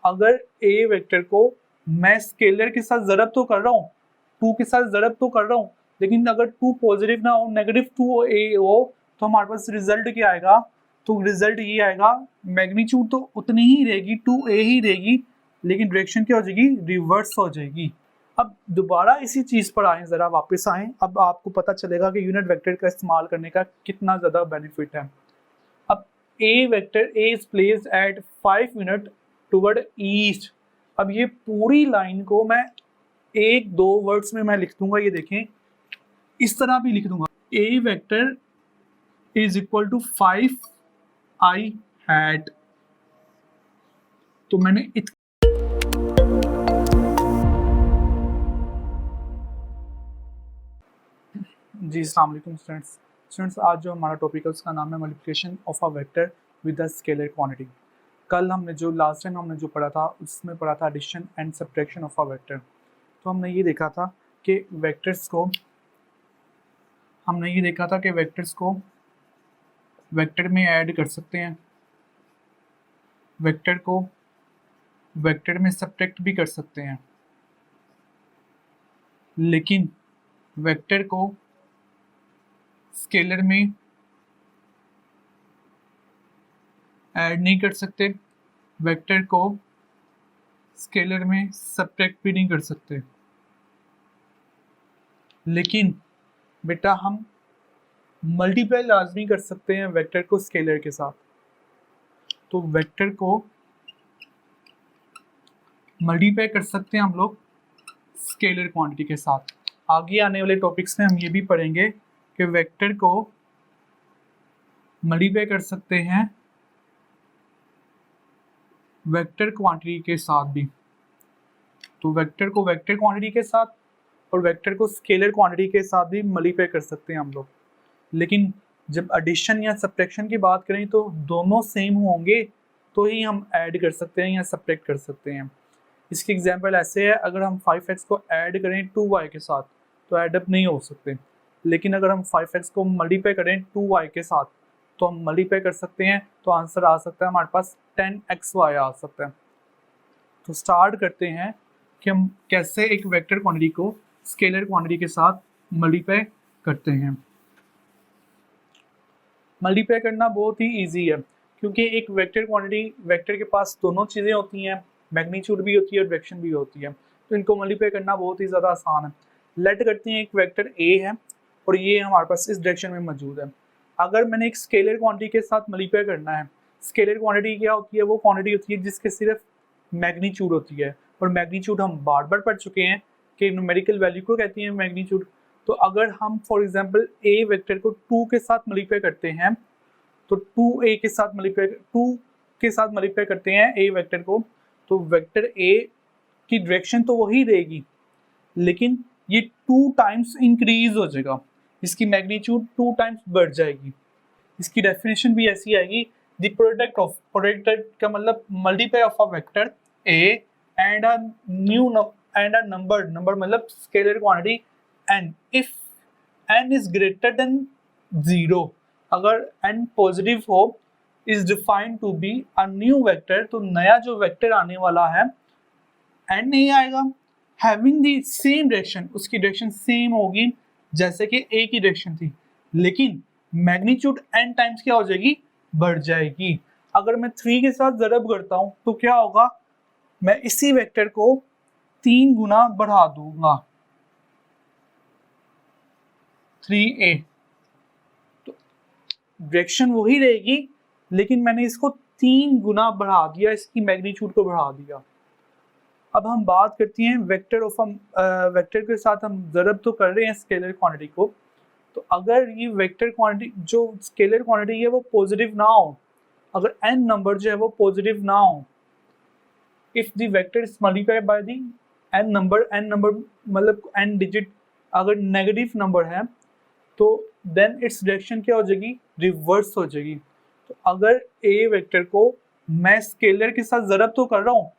अगर ए वेक्टर को मैं स्केलर के साथ ज़रब तो कर रहा हूँ, 2 के साथ ज़रब तो कर रहा हूँ, लेकिन अगर 2 पॉजिटिव ना हो, नेगेटिव 2 ए हो, तो हमारे पास रिजल्ट क्या आएगा? तो रिजल्ट ये आएगा, मैग्नीट्यूड तो उतनी ही रहेगी, 2a ही रहेगी, लेकिन डायरेक्शन क्या हो जाएगी? रिवर्स हो जाएगी। अब दोबारा इसी चीज़ पर आएँ, ज़रा वापस आएँ, अब आपको पता चलेगा कि यूनिट वेक्टर का इस्तेमाल करने का कितना ज़्यादा बेनिफिट है। अब a vector A is placed at 5 unit toward east. अब ये पूरी लाइन को मैं एक दो वर्ड्स में मैं लिख दूंगा, ये देखें, इस तरह भी लिख दूंगा, A vector is equal to 5 i hat. तो मैंने जी अस्सलाम वालेकुम स्टूडेंट्स, आज जो हमारा टॉपिक है उसका नाम है multiplication of a vector with a scalar quantity. कल हमने जो लास्ट टाइम हमने जो पढ़ा था उसमें पढ़ा था addition and subtraction of a vector. तो हमने ये देखा था कि वेक्टर्स को वेक्टर में ऐड कर सकते हैं, वेक्टर को वेक्टर में सब्ट्रैक्ट भी कर सकते हैं, लेकिन वेक्टर को स्केलर में ऐड नहीं कर सकते, वेक्टर को स्केलर में सब्ट्रैक्ट भी नहीं कर सकते। लेकिन बेटा हम मल्टीप्लाई लाजमी कर सकते हैं वेक्टर को स्केलर के साथ। तो वेक्टर को मल्टीप्लाई कर सकते हैं हम लोग स्केलर क्वांटिटी के साथ। आगे आने वाले टॉपिक्स में हम ये भी पढ़ेंगे कि वेक्टर को मल्टीप्लाई कर सकते हैं वेक्टर क्वांटिटी के साथ भी। तो वेक्टर को वेक्टर क्वांटिटी के साथ और वेक्टर को स्केलर क्वांटिटी के साथ भी मल्टीप्लाई कर सकते हैं हम लोग। लेकिन जब एडिशन या सब्ट्रैक्शन की बात करें तो दोनों सेम होंगे तो ही हम ऐड कर सकते हैं या सब्ट्रैक्ट कर सकते हैं। इसकी एग्जांपल ऐसे है, अगर हम 5x को ऐड करें 2y के साथ तो ऐडअप नहीं हो सकते, लेकिन अगर हम 5x को मल्टीप्लाई करें 2y के साथ तो हम मल्टीप्लाई कर सकते हैं, तो आंसर आ सकता है हमारे पास 10xy आ सकता है। तो स्टार्ट करते हैं कि हम कैसे एक वेक्टर क्वांटिटी को स्केलर क्वांटिटी के साथ मल्टीप्लाई करते हैं। मल्टीप्लाई करना बहुत ही इजी है, क्योंकि एक वेक्टर क्वांटिटी, वेक्टर के पास दोनों चीज़ें होती हैं, मैग्नीट्यूड भी होती है और डायरेक्शन भी होती है, तो इनको मल्टीप्लाई करना बहुत ही ज़्यादा आसान है। लेट करते हैं एक वेक्टर ए है और ये हमारे पास इस डायरेक्शन में मौजूद है। अगर मैंने एक स्केलर क्वांटिटी के साथ मल्टीप्लाई करना है, स्केलर क्वांटिटी क्या होती है? वो क्वांटिटी होती है जिसके सिर्फ मैग्नीट्यूड होती है, और मैग्नीट्यूड हम बार बार पढ़ चुके हैं कि न्यूमेरिकल वैल्यू को कहती है मैग्नीट्यूड। तो अगर हम फॉर एग्जांपल ए वेक्टर को 2 के साथ मल्टीप्लाई करते हैं, तो 2 के साथ मल्टीप्लाई करते हैं ए वेक्टर को, तो वेक्टर ए की डायरेक्शन तो वही रहेगी, लेकिन ये 2 टाइम्स इंक्रीज हो जाएगा, इसकी मैग्नीट्यूड 2 टाइम्स बढ़ जाएगी। इसकी डेफिनेशन भी ऐसी आएगी, द प्रोडक्ट का मतलब multiply of a vector A and a number मतलब scalar quantity n, if n is greater than 0, अगर n पॉजिटिव हो, is defined to be a new vector, तो नया जो वेक्टर आने वाला है n नहीं आएगा, हैविंग द सेम डायरेक्शन, उसकी डायरेक्शन सेम होगी जैसे कि a की डायरेक्शन थी, लेकिन मैग्नीट्यूड n टाइम्स क्या हो जाएगी? बढ़ जाएगी। अगर मैं 3 के साथ ज़रब करता हूं तो क्या होगा? मैं इसी वेक्टर को 3 गुना बढ़ा दूंगा, 3a, तो डायरेक्शन वही रहेगी, लेकिन मैंने इसको 3 गुना बढ़ा दिया, इसकी मैग्नीट्यूड को बढ़ा दिया। अब हम बात करते हैं वेक्टर के साथ हम ज़रब तो कर रहे हैं स्केलर क्वांटिटी को, तो अगर ये वेक्टर क्वांटिटी जो स्केलर क्वांटिटी है वो पॉजिटिव ना हो, अगर n नंबर जो है वो पॉजिटिव ना हो, if the vector is multiplied by the n number मतलब n डिजिट अगर नेगेटिव नंबर है तो देन इट्स डायरेक्शन क्या हो जाएगी? रिवर्स हो जाएगी। तो अगर ए वेक्टर को मैं स्केलर के साथ ज़रब तो कर रहा हूँ,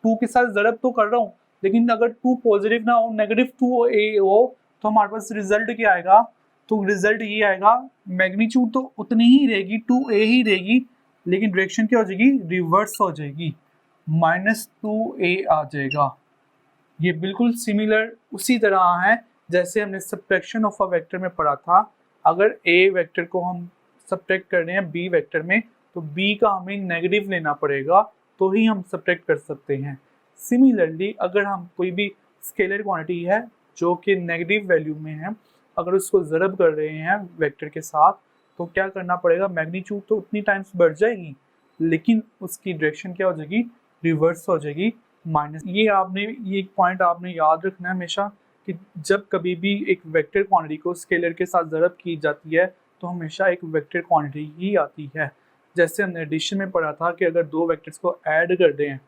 2 के साथ ज़रब तो कर रहा हूँ, लेकिन अगर 2 पॉजिटिव ना हो, नेगेटिव 2a हो, तो हमारे पास रिजल्ट क्या आएगा? तो रिजल्ट ये आएगा, मैग्नीट्यूड तो उतनी ही रहेगी, 2a ही रहेगी, लेकिन डायरेक्शन क्या हो जाएगी? रिवर्स हो जाएगी। -2a आ जाएगा। ये बिल्कुल सिमिलर उसी तरह है जैसे हमने सब्ट्रैक्शन ऑफ अ वेक्टर में पढ़ा था। अगर a वेक्टर को हम सब्ट्रैक्ट कर रहे हैं b वेक्टर में, तो b का हमें नेगेटिव लेना पड़ेगा, तो ही हम सब्ट्रैक्ट कर सकते हैं। सिमिलरली अगर हम कोई भी स्केलर क्वांटिटी है जो कि नेगेटिव वैल्यू में है, अगर उसको ज़रब कर रहे हैं वेक्टर के साथ, तो क्या करना पड़ेगा, मैग्नीट्यूड तो उतनी टाइम्स बढ़ जाएगी लेकिन उसकी डायरेक्शन क्या हो जाएगी, रिवर्स हो जाएगी, माइनस। ये एक पॉइंट आपने याद रखना है हमेशा कि जब कभी भी एक वेक्टर क्वांटिटी को स्केलर के साथ ज़रब की जाती है तो हमेशा एक वेक्टर क्वांटिटी ही आती है। जैसे हमने एडिशन में पढ़ा था कि अगर दो वेक्टर्स को ऐड कर दें,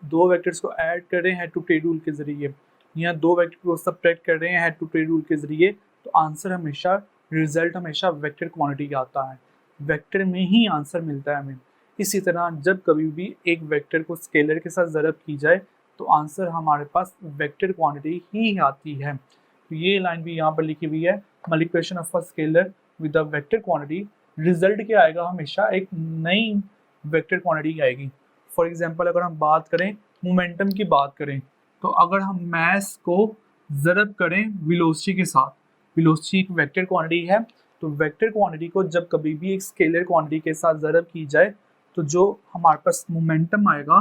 दो वेक्टर्स को ऐड कर रहे हैं हेड टू टेल रूल के ज़रिए, या दो वेक्टर को सब्ट्रैक्ट कर रहे हैं हेड टू टेल रूल के ज़रिए, तो आंसर हमेशा, रिजल्ट हमेशा वेक्टर क्वांटिटी आता है, वेक्टर में ही आंसर मिलता है हमें। इसी तरह जब कभी भी एक वेक्टर को स्केलर के साथ ज़रब की जाए तो आंसर हमारे पास वेक्टर क्वांटिटी ही आती है। तो ये लाइन भी यहाँ पर लिखी हुई है, multiplication of a scalar with a vector quantity, result क्या आएगा, हमेशा एक नई वेक्टर क्वांटिटी आएगी। फॉर एग्जांपल अगर हम बात करें मोमेंटम की बात करें, तो अगर हम मास को ज़रब करें वेलोसिटी के साथ, वेलोसिटी एक वेक्टर क्वांटिटी है, तो वेक्टर क्वांटिटी को जब कभी भी एक स्केलर क्वांटिटी के साथ ज़रब की जाए तो जो हमारे पास मोमेंटम आएगा,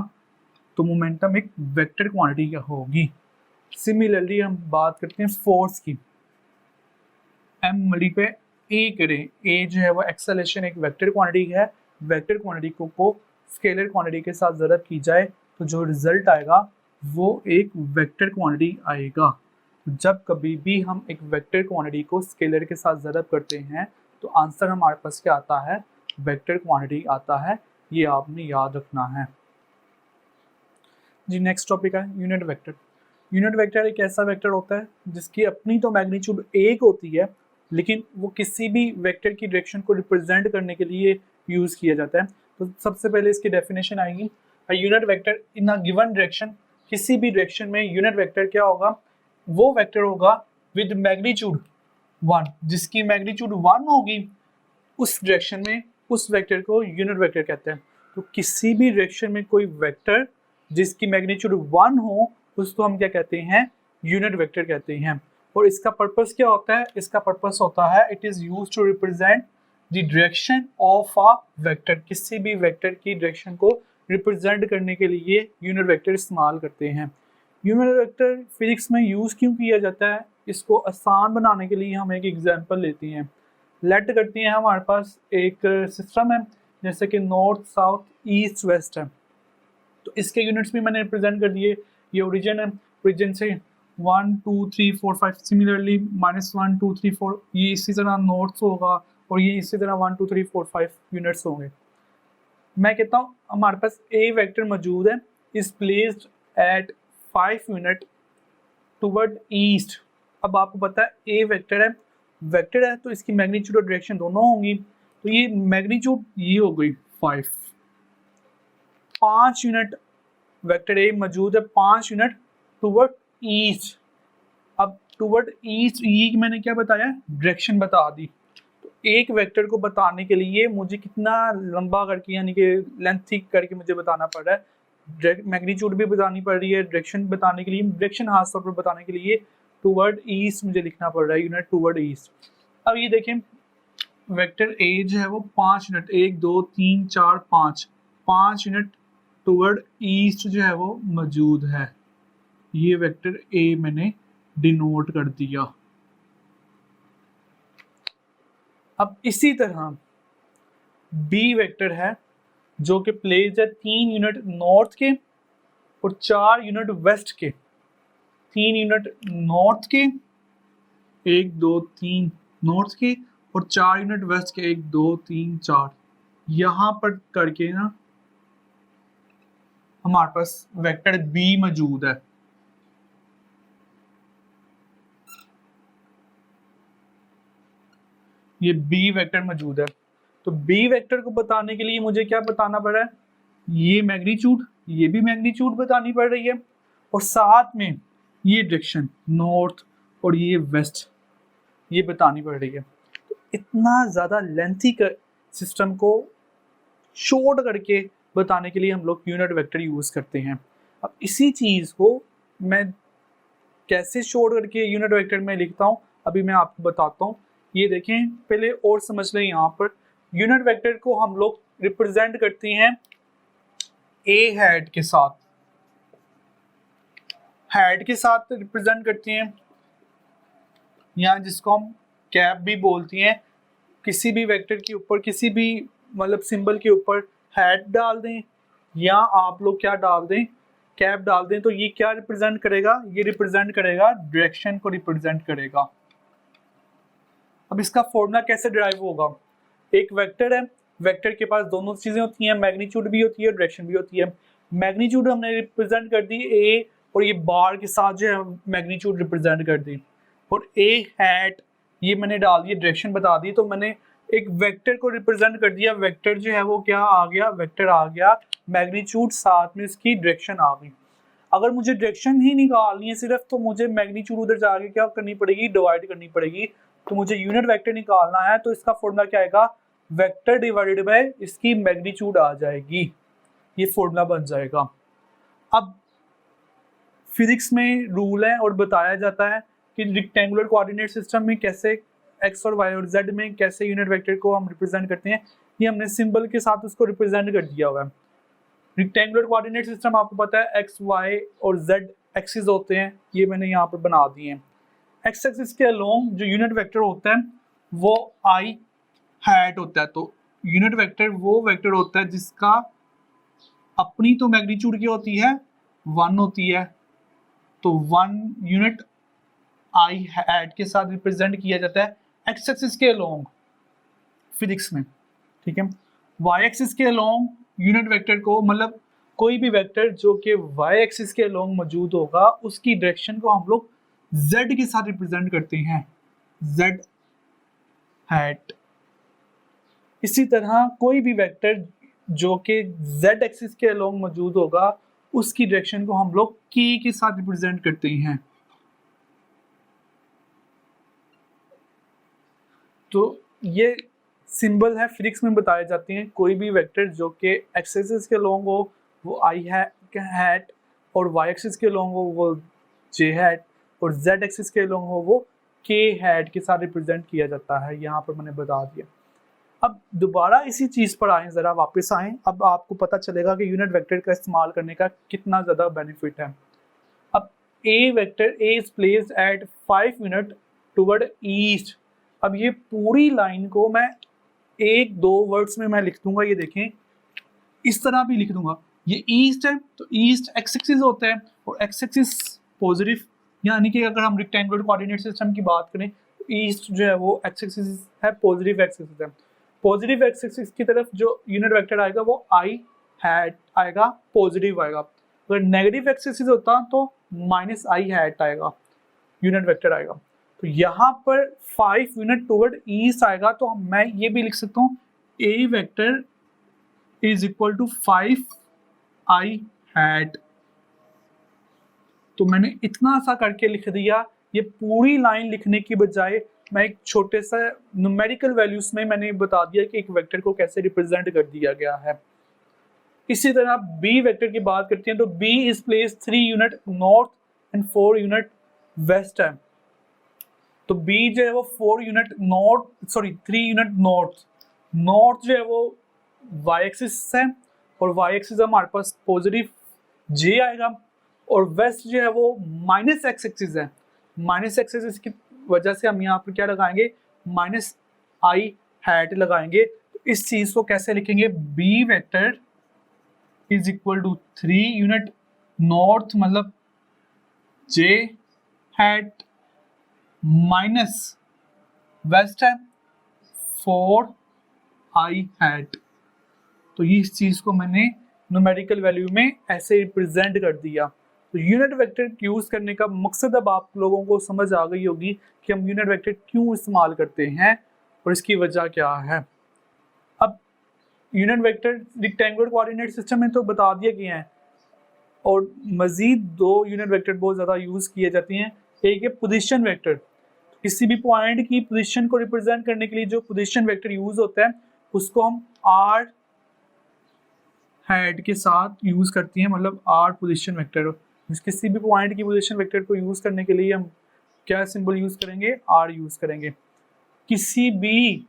तो मोमेंटम एक वेक्टर क्वांटिटी होगी। सिमिलरली हम बात करते हैं फोर्स की, m मल्टीप्लाई a करें, a जो है वो एक्सेलरेशन एक वेक्टर क्वांटिटी है, वेक्टर क्वांटिटी को स्केलर क्वांटिटी के साथ ज़रब की जाए तो जो रिजल्ट आएगा वो एक वेक्टर क्वांटिटी आएगा। जब कभी भी हम एक वेक्टर क्वांटिटी को स्केलर के साथ ज़रब करते हैं तो आंसर हमारे पास क्या आता है, वेक्टर क्वांटिटी आता है। ये आपने याद रखना है जी। नेक्स्ट टॉपिक है यूनिट वेक्टर। यूनिट वेक्टर एक ऐसा वेक्टर होता है जिसकी अपनी तो मैग्नीट्यूड एक होती है, लेकिन वो किसी भी वेक्टर की डायरेक्शन को रिप्रेजेंट करने के लिए यूज़ किया जाता है। तो सबसे पहले इसकी डेफिनेशन आएगी, unit vector in a given direction, किसी भी डायरेक्शन में यूनिट वेक्टर क्या होगा, वो वेक्टर होगा विद मैग्नीट्यूड 1, जिसकी मैग्नीट्यूड 1 होगी उस डायरेक्शन में, उस वेक्टर को यूनिट वेक्टर कहते हैं। तो किसी भी डायरेक्शन में कोई वेक्टर जिसकी मैग्नीट्यूड 1 हो उसको हम क्या कहते हैं, यूनिट वेक्टर कहते हैं। और इसका पर्पस क्या होता है, इसका पर्पस होता है it is used to represent the direction of a vector, किसी भी वेक्टर की डायरेक्शन को रिप्रेजेंट करने के लिए यूनिट वेक्टर इस्तेमाल करते हैं। यूनिट वेक्टर फिजिक्स में यूज क्यों किया जाता है, इसको आसान बनाने के लिए हम एक एग्जांपल लेते हैं। लेट करते हैं हमारे पास एक सिस्टम है जैसे कि नॉर्थ साउथ ईस्ट वेस्ट है, तो इसके यूनिट्स भी मैंने रिप्रेजेंट कर दिए। ये ओरिजिन है, ओरिजिन से 1 2 3 4 5, सिमिलरली -1 2 3 4, ये इसी तरह नॉर्थ होगा और ये इसी तरह 1 2 3 4 5 यूनिट्स होंगे। मैं कहता हूँ हमारे पास ए वेक्टर मौजूद है, is placed at 5 unit toward east. अब आपको पता है ए वेक्टर है तो इसकी मैग्नीट्यूड और डायरेक्शन दोनों होंगी, तो ये मैग्नीट्यूड ये हो गई 5 यूनिट वेक्टर ए मौजूद है, 5 यूनिट टुवर्ड ईस्ट। अब टुवर्ड ईस्ट ये मैंने क्या बताया, डायरेक्शन बता दी। तो एक वेक्टर को बताने के लिए मुझे कितना लंबा करके यानी कि लेंथी करके मुझे बताना पड़ रहा है, मैग्नीट्यूड भी बतानी पड़ रही है, डायरेक्शन बताने के लिए, डायरेक्शन खास तौर पर बताने के लिए टुवर्ड ईस्ट मुझे लिखना पड़ रहा है, यूनिट टुवर्ड ईस्ट। अब ये देखें वेक्टर ए जो है वो 5 यूनिट 1 2 3 4 5 यूनिट टुवर्ड ईस्ट जो है वो मौजूद है। ये वेक्टर ए मैंने डिनोट कर दिया। अब इसी तरह बी वेक्टर है जो कि प्लेस है 3 यूनिट नॉर्थ के और 4 यूनिट वेस्ट के, 3 यूनिट नॉर्थ के 1 2 3 नॉर्थ के और 4 यूनिट वेस्ट के 1 2 3 4, यहाँ पर करके ना हमारे पास वेक्टर बी मौजूद है। ये बी वेक्टर मौजूद है, तो बी वेक्टर को बताने के लिए मुझे क्या बताना पड़ रहा है, ये मैग्नीट्यूड, ये भी मैग्नीट्यूड बतानी पड़ रही है और साथ में ये डायरेक्शन नॉर्थ और ये वेस्ट ये बतानी पड़ रही है। तो इतना ज़्यादा लेंथी सिस्टम को शॉर्ट करके बताने के लिए हम लोग यूनिट वेक्टर यूज़ करते हैं। अब इसी चीज़ को मैं कैसे शो करके यूनिट वेक्टर में लिखता हूँ अभी मैं आपको बताता हूँ। ये देखें, पहले और समझ लें, यहाँ पर यूनिट वेक्टर को हम लोग रिप्रेजेंट करते हैं ए हैट के साथ, हैट के साथ रिप्रेजेंट करते हैं, यहाँ जिसको हम कैप भी बोलती हैं। किसी भी वेक्टर के ऊपर, किसी भी मतलब सिंबल के ऊपर हैट डाल दें या आप लोग क्या डाल दें, कैप डाल दें, तो ये क्या रिप्रेजेंट करेगा, ये रिप्रेजेंट करेगा डायरेक्शन को रिप्रेजेंट करेगा। अब इसका फॉर्मूला कैसे डिराइव होगा, एक वेक्टर है, वेक्टर के पास दोनों चीजें होती हैं, मैग्नीट्यूड भी होती है और डायरेक्शन भी होती है। मैग्नीट्यूड हमने रिप्रेजेंट कर दी ए, और ये बार के साथ जो है मैग्नीट्यूड रिप्रेजेंट कर दी, और ए हैट ये मैंने डाल दिया, डायरेक्शन बता दी, तो मैंने एक वेक्टर को रिप्रेजेंट कर दिया। वेक्टर जो है वो क्या आ गया, वेक्टर आ गया, मैग्नीट्यूड साथ में इसकी डायरेक्शन आ गई। अगर मुझे डायरेक्शन ही निकालनी है सिर्फ, तो मुझे मैग्नीट्यूड उधर जाके क्या करनी पड़ेगी, डिवाइड करनी पड़ेगी। तो मुझे यूनिट वेक्टर निकालना है, तो इसका फॉर्मूला क्या आएगा, वेक्टर डिवाइडेड बाय इसकी मैग्नीट्यूड आ जाएगी, ये फॉर्मूला बन जाएगा। अब फिजिक्स में रूल है और बताया जाता है कि रेक्टेंगुलर कोऑर्डिनेट सिस्टम में कैसे एक्स और वाई और जेड में कैसे यूनिट वेक्टर को हम रिप्रेजेंट करते हैं। ये हमने सिंबल के साथ उसको रिप्रेजेंट कर दिया हुआ है। रेक्टेंगुलर कोऑर्डिनेट सिस्टम आपको पता है एक्स वाई और जेड एक्सिस होते हैं, ये मैंने यहाँ पर बना दिए हैं। एक्स एक्सिस के अलोंग जो यूनिट वेक्टर होता है वो आई हैट होता है। तो यूनिट वेक्टर वो वेक्टर होता है जिसका अपनी तो मैग्नीट्यूड क्या होती है, 1 होती है, तो 1 यूनिट आई हैट के साथ रिप्रेजेंट किया जाता है एक्स एक्सिस के अलोंग फिजिक्स में, ठीक है। वाई एक्सिस के अलोंग यूनिट वेक्टर को, मतलब कोई भी वेक्टर जो कि वाई एक्सिस के अलोंग मौजूद होगा उसकी डायरेक्शन को हम लोग जेड के साथ रिप्रेजेंट करते हैं, जेड हैट। इसी तरह कोई भी वेक्टर जो कि जेड एक्सिस के अलोंग मौजूद होगा उसकी डायरेक्शन को हम लोग के साथ रिप्रेजेंट करते हैं। तो ये सिंबल है, फिजिक्स में बताए जाते हैं। कोई भी वेक्टर जो कि एक्स एक्सिस के अलोंग हो वो आई हैट, और वाई एक्सिस के अलोंग हो वो जे हैट, और जेड एक्सिस के अलोंग हो वो के हैट के साथ रिप्रेजेंट किया जाता है। यहाँ पर मैंने बता दिया। अब दोबारा इसी चीज़ पर आए, ज़रा वापस आए, अब आपको पता चलेगा कि यूनिट वेक्टर का इस्तेमाल करने का कितना ज़्यादा बेनिफिट है। अब a vector A is placed at 5 unit toward east. अब ये पूरी लाइन को मैं 1-2 वर्ड्स में मैं लिख दूंगा, ये देखें, इस तरह भी लिख दूंगा। ये ईस्ट है, तो ईस्ट एक्स एक्सिस होता है, और एक्स एक्सिस पॉजिटिव, यानी कि अगर हम रेक्टेंगुलर कोऑर्डिनेट सिस्टम की बात करें तो ईस्ट जो है वो एक्स एक्सिस है, पॉजिटिव एक्स एक्सिस है। पॉजिटिव एक्स एक्सिस की तरफ जो यूनिट वेक्टर आएगा वो आई हैट आएगा, पॉजिटिव आएगा। अगर नेगेटिव एक्स एक्सिस होता तो माइनस आई हैट आएगा, यूनिट वेक्टर आएगा। तो यहाँ पर 5 यूनिट टुवर्ड ईस्ट आएगा, तो मैं ये भी लिख सकता हूँ A vector is equal to 5 i hat. तो मैंने इतना सा करके लिख दिया। ये पूरी लाइन लिखने की बजाय मैं एक छोटे सा न्यूमेरिकल वैल्यूज में मैंने बता दिया कि एक वेक्टर को कैसे रिप्रेजेंट कर दिया गया है। इसी तरह बी वेक्टर की बात करते हैं, तो B is place 3 unit north and 4 unit west है। तो बी जो है वो 4 यूनिट नॉर्थ, 3 यूनिट नॉर्थ जो है वो वाई एक्सिस है, और वाई एक्सिस हमारे पास पॉजिटिव जे आएगा, और वेस्ट जो है वो माइनस एक्स एक्सिस है। माइनस एक्स एक्सिस की वजह से हम यहाँ पर क्या लगाएंगे, माइनस आई हैट लगाएंगे। तो इस चीज को कैसे लिखेंगे, B vector is equal to 3 unit north मतलब जे हैट माइनस वेस्ट है 4 आई हैट। तो ये इस चीज को मैंने न्यूमेरिकल वैल्यू में ऐसे रिप्रेजेंट कर दिया। तो यूनिट वेक्टर यूज करने का मकसद अब आप लोगों को समझ आ गई होगी कि हम यूनिट वेक्टर क्यों इस्तेमाल करते हैं और इसकी वजह क्या है। अब unit vector rectangular coordinate system में तो बता दिया गया है, और मजीद 2 यूनिट वेक्टर बहुत ज़्यादा यूज़ किए जाते हैं। एक है पोजीशन वेक्टर, किसी भी पॉइंट की पोजीशन को रिप्रेजेंट करने के लिए जो पोजीशन वेक्टर यूज होता है उसको हम आर हेड के साथ यूज़ करती हैं, मतलब आर पोजीशन वेक्टर। किसी भी पॉइंट की पोजीशन वेक्टर को यूज़ करने के लिए हम क्या सिंबल यूज़ करेंगे, आर यूज़ करेंगे। किसी भी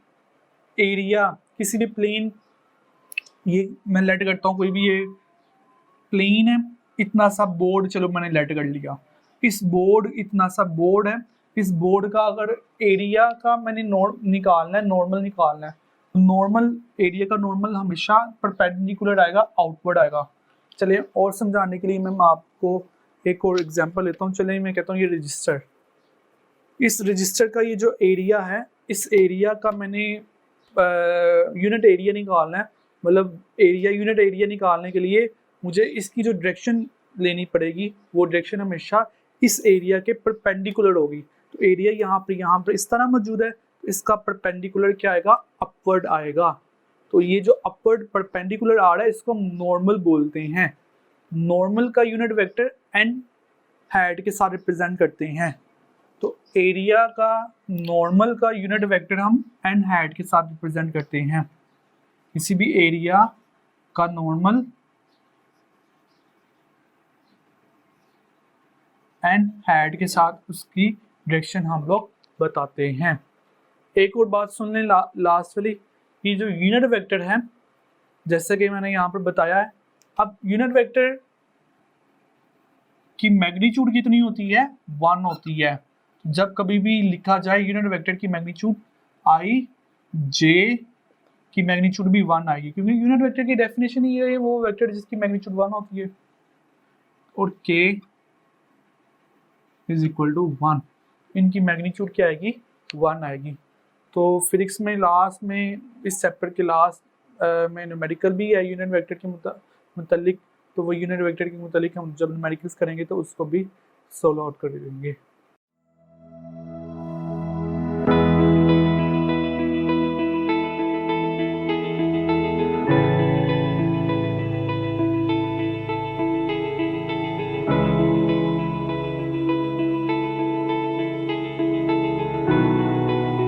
एरिया, किसी भी प्लेन, ये मैं लेट करता हूँ, कोई भी ये प्लेन है, इतना सा बोर्ड, चलो मैंने लेट कर लिया, इस बोर्ड, इतना सा बोर्ड है, इस बोर्ड का अगर एरिया का मैंने निकालना है, नॉर्मल निकालना है, तो नॉर्मल एरिया का नॉर्मल हमेशा परपेंडिकुलर आएगा, आउटवर्ड आएगा। चलिए और समझाने के लिए मैं आपको एक और एग्जांपल लेता हूँ। चलिए मैं कहता हूँ ये रजिस्टर, इस रजिस्टर का ये जो एरिया है, इस एरिया का मैंने यूनिट एरिया निकालना है, मतलब एरिया, यूनिट एरिया निकालने के लिए मुझे इसकी जो डायरेक्शन लेनी पड़ेगी, वो डायरेक्शन हमेशा इस एरिया के परपेंडिकुलर होगी। तो एरिया यहाँ पर इस तरह मौजूद है, तो इसका परपेंडिकुलर क्या आएगा, अपवर्ड आएगा। तो ये जो अपवर्ड परपेंडिकुलर आ रहा है, इसको हम नॉर्मल बोलते हैं। नॉर्मल का यूनिट वेक्टर एन हेड के साथ रिप्रेजेंट करते हैं। तो एरिया का नॉर्मल का यूनिट वेक्टर हम एन हेड के साथ रिप्रेजेंट करते हैं। किसी भी एरिया का नॉर्मल एन हेड के साथ उसकी डायरेक्शन हम लोग बताते हैं। एक और बात सुन लें लास्ट वाली, ये जो यूनिट वेक्टर है, जैसे कि मैंने यहाँ पर बताया है, अब यूनिट वेक्टर की मैग्नीट्यूड कितनी होती है, 1 होती है। जब कभी भी लिखा जाए यूनिट वेक्टर की मैग्नीट्यूड आई जे की मैग्नीट्यूड भी 1 आएगी, क्योंकि यूनिट वेक्टर की डेफिनेशन ही है वो वेक्टर जिसकी मैग्नीट्यूड 1 होती है, और k इज इक्वल टू 1, इनकी मैग्नीट्यूड क्या आएगी, 1 आएगी। तो फिजिक्स में लास्ट में, इस चैप्टर के लास्ट में न्यूमेरिकल भी है यूनिट वेक्टर के मुतालिक, तो वो यूनिट वेक्टर के मुतालिक हम जब न्यूमेरिकल्स करेंगे तो उसको भी सोल्व आउट कर देंगे।